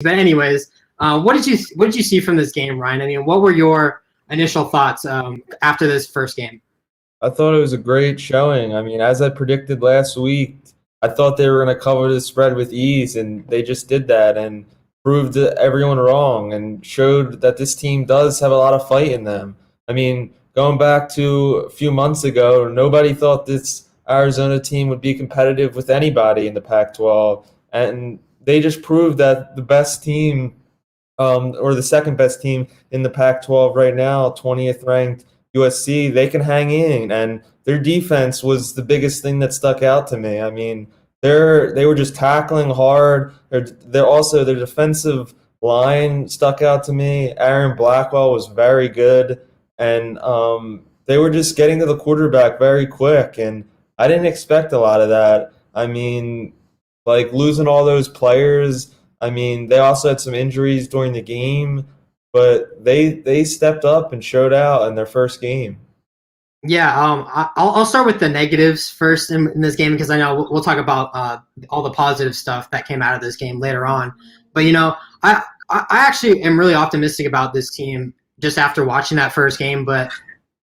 But anyways, what did you see from this game, Ryan? I mean, what were your initial thoughts after this first game? I thought it was a great showing. I mean, as I predicted last week, I thought they were going to cover the spread with ease, and they just did that and proved everyone wrong and showed that this team does have a lot of fight in them. I mean, going back to a few months ago, nobody thought this Arizona team would be competitive with anybody in the Pac-12, and they just proved that the best team, or the second best team in the Pac-12 right now, 20th ranked USC, they can hang in, and their defense was the biggest thing that stuck out to me. I mean, they were just tackling hard. They're also their defensive line stuck out to me. Aaron Blackwell was very good, and they were just getting to the quarterback very quick, and I didn't expect a lot of that. I mean, like losing all those players. I mean, they also had some injuries during the game, but they stepped up and showed out in their first game. Yeah, I'll start with the negatives first in this game because I know we'll talk about all the positive stuff that came out of this game later on. But I actually am really optimistic about this team just after watching that first game. But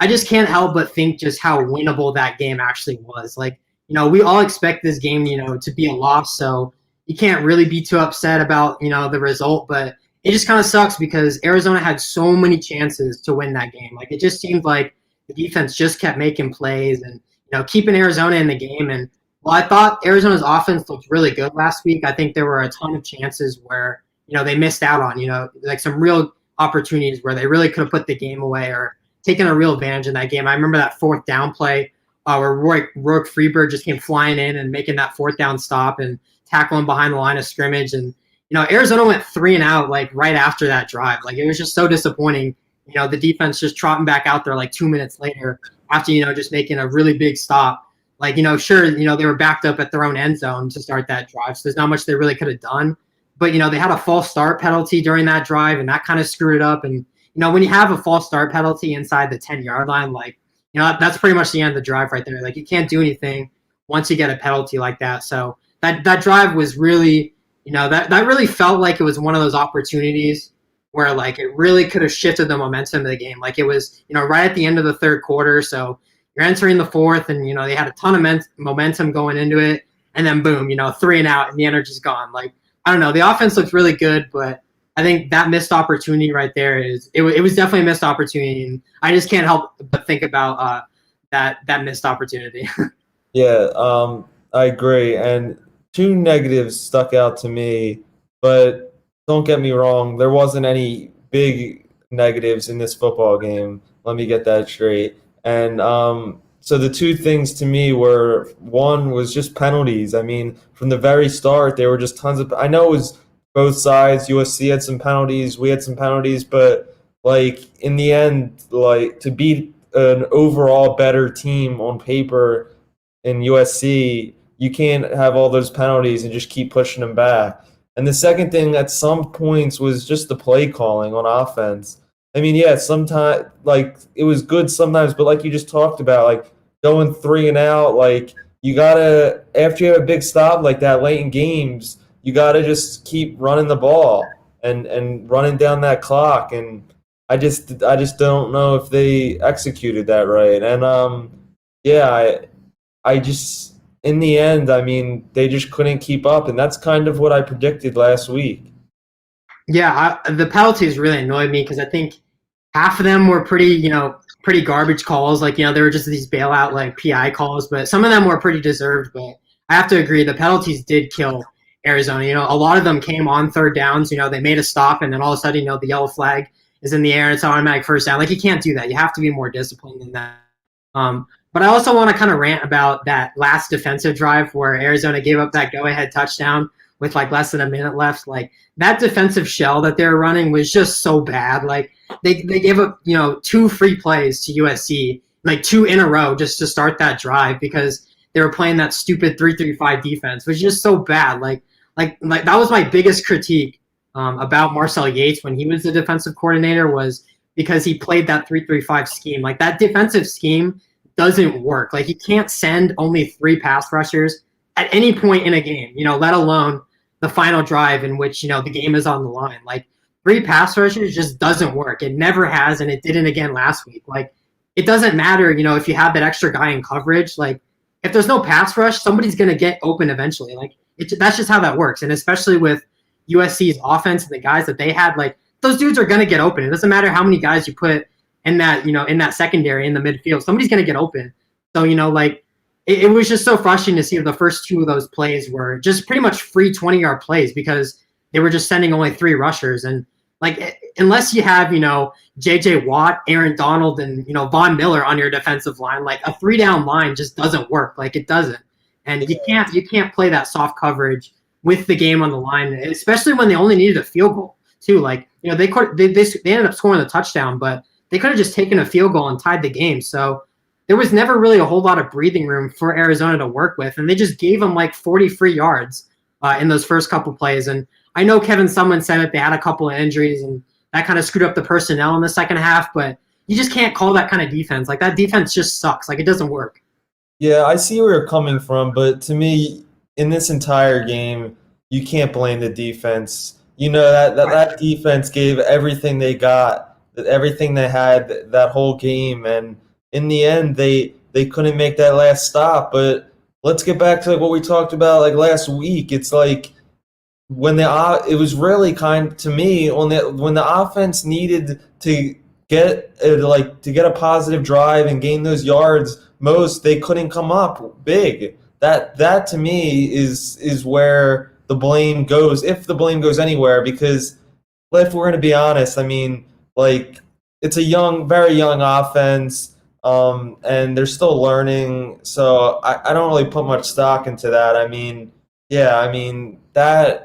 I just can't help but think just how winnable that game actually was. Like, we all expect this game, to be a loss, so you can't really be too upset about, the result. But it just kind of sucks because Arizona had so many chances to win that game. Like, it just seemed like the defense just kept making plays and, keeping Arizona in the game. And while I thought Arizona's offense looked really good last week, I think there were a ton of chances where, they missed out on, like some real opportunities where they really could have put the game away or taken a real advantage in that game. I remember that fourth down play where Rourke Freeberg just came flying in and making that fourth down stop and tackling behind the line of scrimmage. And, Arizona went 3-and-out like right after that drive. Like, it was just so disappointing. The defense just trotting back out there like 2 minutes later after, just making a really big stop. Like, sure, they were backed up at their own end zone to start that drive. So there's not much they really could have done. But, they had a false start penalty during that drive, and that kind of screwed it up. And, when you have a false start penalty inside the 10-yard line, like, that's pretty much the end of the drive right there. Like, you can't do anything once you get a penalty like that. So that drive was really, that really felt like it was one of those opportunities where like it really could have shifted the momentum of the game. Like it was, right at the end of the third quarter. So you're entering the fourth and, they had a ton of momentum going into it. And then boom, 3-and-out and the energy's gone. Like, I don't know. The offense looks really good, but I think that missed opportunity right there it was definitely a missed opportunity. And I just can't help but think about that missed opportunity. Yeah, I agree. And two negatives stuck out to me, but don't get me wrong, there wasn't any big negatives in this football game. Let me get that straight. And so the two things to me were, one was just penalties. I mean, from the very start, there were just tons of – I know it was both sides. USC had some penalties. We had some penalties. But, like, in the end, like, to beat an overall better team on paper in USC, you can't have all those penalties and just keep pushing them back. And the second thing at some points was just the play calling on offense. I mean, yeah, sometimes like it was good sometimes, but like you just talked about, like going 3-and-out, like you gotta, after you have a big stop like that late in games, you gotta just keep running the ball and running down that clock. And I just don't know if they executed that right. And yeah, I just in the end, I mean, they just couldn't keep up, and that's kind of what I predicted last week. Yeah, the penalties really annoyed me because I think half of them were pretty garbage calls. Like, they were just these bailout like PI calls, but some of them were pretty deserved. But I have to agree, the penalties did kill Arizona. A lot of them came on third downs. They made a stop, and then all of a sudden, the yellow flag is in the air and it's an automatic first down. Like, you can't do that. You have to be more disciplined than that. But I also want to kind of rant about that last defensive drive where Arizona gave up that go-ahead touchdown with like less than a minute left. Like, that defensive shell that they were running was just so bad. Like, they gave up, 2 free plays to USC, like 2 in a row just to start that drive because they were playing that stupid 3-3-5 defense, which is just so bad. Like that was my biggest critique about Marcel Yates when he was the defensive coordinator, was because he played that 3-3-5 scheme. Like, that defensive scheme doesn't work. Like, you can't send only 3 pass rushers at any point in a game, let alone, the final drive in which, the game is on the line. Like, 3 pass rushes just doesn't work. It never has, and it didn't again last week. Like, it doesn't matter, if you have that extra guy in coverage. Like, if there's no pass rush, somebody's going to get open eventually. Like, that's just how that works. And especially with USC's offense and the guys that they had, like, those dudes are going to get open. It doesn't matter how many guys you put in that, in that secondary, in the midfield. Somebody's going to get open. So, like, it was just so frustrating to see the first 2 of those plays were just pretty much free 20-yard plays because they were just sending only 3 rushers. And, like, unless you have, J.J. Watt, Aaron Donald, and, Von Miller on your defensive line, like, a 3-down line just doesn't work. Like, it doesn't. And you can't play that soft coverage with the game on the line, especially when they only needed a field goal, too. Like, they ended up scoring the touchdown, but they could have just taken a field goal and tied the game. So there was never really a whole lot of breathing room for Arizona to work with, and they just gave them like 40 free yards in those first couple plays. And I know Kevin Sumlin said that they had a couple of injuries, and that kind of screwed up the personnel in the second half, but you just can't call that kind of defense. Like, that defense just sucks. Like, it doesn't work. Yeah, I see where you're coming from, but to me, in this entire game, you can't blame the defense. That defense gave everything they got, everything they had that whole game, and in the end, they couldn't make that last stop. But let's get back to like what we talked about like last week. It's like when it was really kind to me when the offense needed to get a positive drive and gain those yards, they couldn't come up big. That to me is where the blame goes, if the blame goes anywhere, because if we're going to be honest, I mean, like, it's a very young offense, and they're still learning, so I don't really put much stock into that. I mean, yeah, I mean, I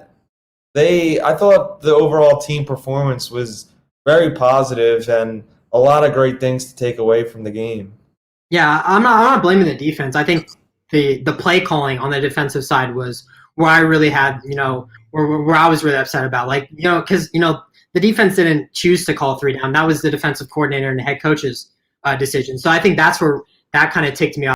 thought the overall team performance was very positive and a lot of great things to take away from the game. Yeah, I'm not blaming the defense. I think the play calling on the defensive side was where I really had, where I was really upset about. Like, because, the defense didn't choose to call 3 down. That was the defensive coordinator and the head coach's decision. So I think that's where that kind of ticked me off.